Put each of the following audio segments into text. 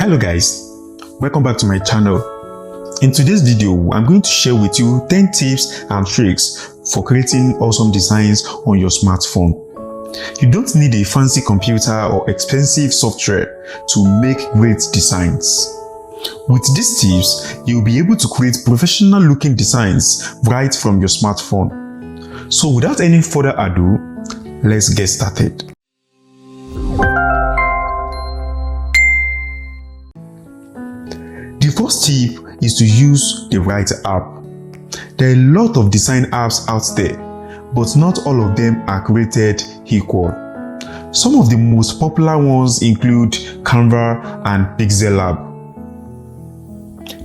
Hello guys, welcome back to my channel. In today's video, I'm going to share with you 10 tips and tricks for creating awesome designs on your smartphone. You don't need a fancy computer or expensive software to make great designs. With these tips, you'll be able to create professional looking designs right from your smartphone. So without any further ado, let's get started. The first tip is to use the right app. There are a lot of design apps out there, but not all of them are created equal. Some of the most popular ones include Canva and pixellab.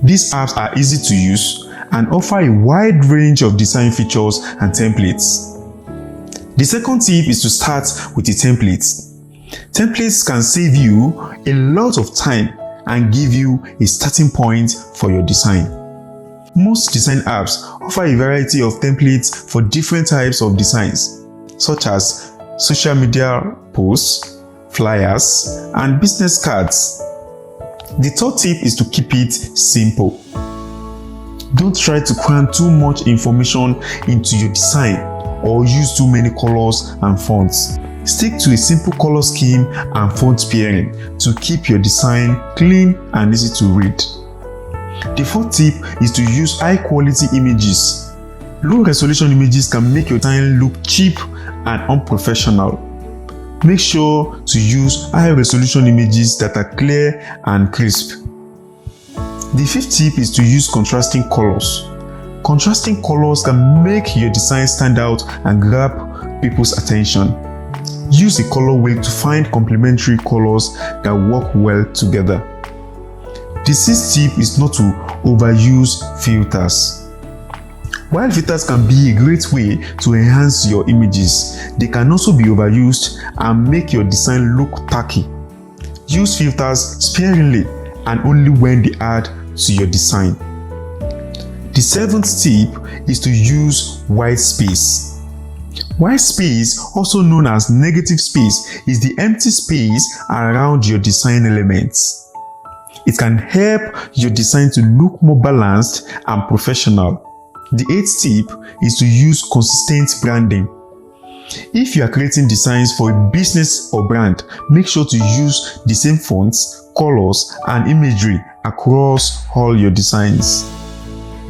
These apps are easy to use and offer a wide range of design features and templates. The second tip is to start with a template. Templates can save you a lot of time and give you a starting point for your design. Most design apps offer a variety of templates for different types of designs, such as social media posts, flyers, and business cards. The third tip is to keep it simple. Don't try to cram too much information into your design or use too many colors and fonts. Stick to a simple color scheme and font pairing to keep your design clean and easy to read. The fourth tip is to use high quality images. Low resolution images can make your design look cheap and unprofessional. Make sure to use high resolution images that are clear and crisp. The fifth tip is to use contrasting colors. Contrasting colors can make your design stand out and grab people's attention. Use a color wheel to find complementary colors that work well together. The sixth tip is not to overuse filters. While filters can be a great way to enhance your images, they can also be overused and make your design look tacky. Use filters sparingly and only when they add to your design. The seventh tip is to use white space. White space, also known as negative space, is the empty space around your design elements. It can help your design to look more balanced and professional. The eighth tip is to use consistent branding. If you are creating designs for a business or brand, make sure to use the same fonts, colors, and imagery across all your designs.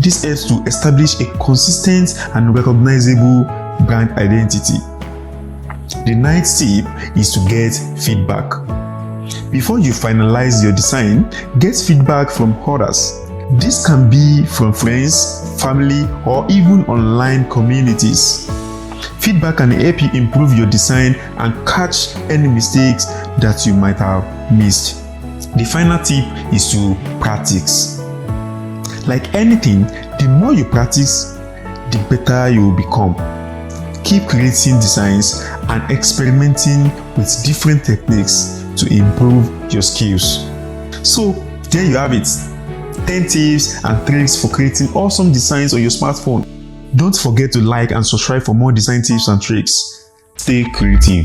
This helps to establish a consistent and recognizable brand identity. The ninth tip is to get feedback. Before you finalize your design, get feedback from others. This can be from friends, family, or even online communities. Feedback can help you improve your design and catch any mistakes that you might have missed. The final tip is to practice. Like anything, the more you practice, the better you will become. Keep creating designs and experimenting with different techniques to improve your skills. So there you have it, 10 tips and tricks for creating awesome designs on your smartphone. Don't forget to like and subscribe for more design tips and tricks. Stay creative.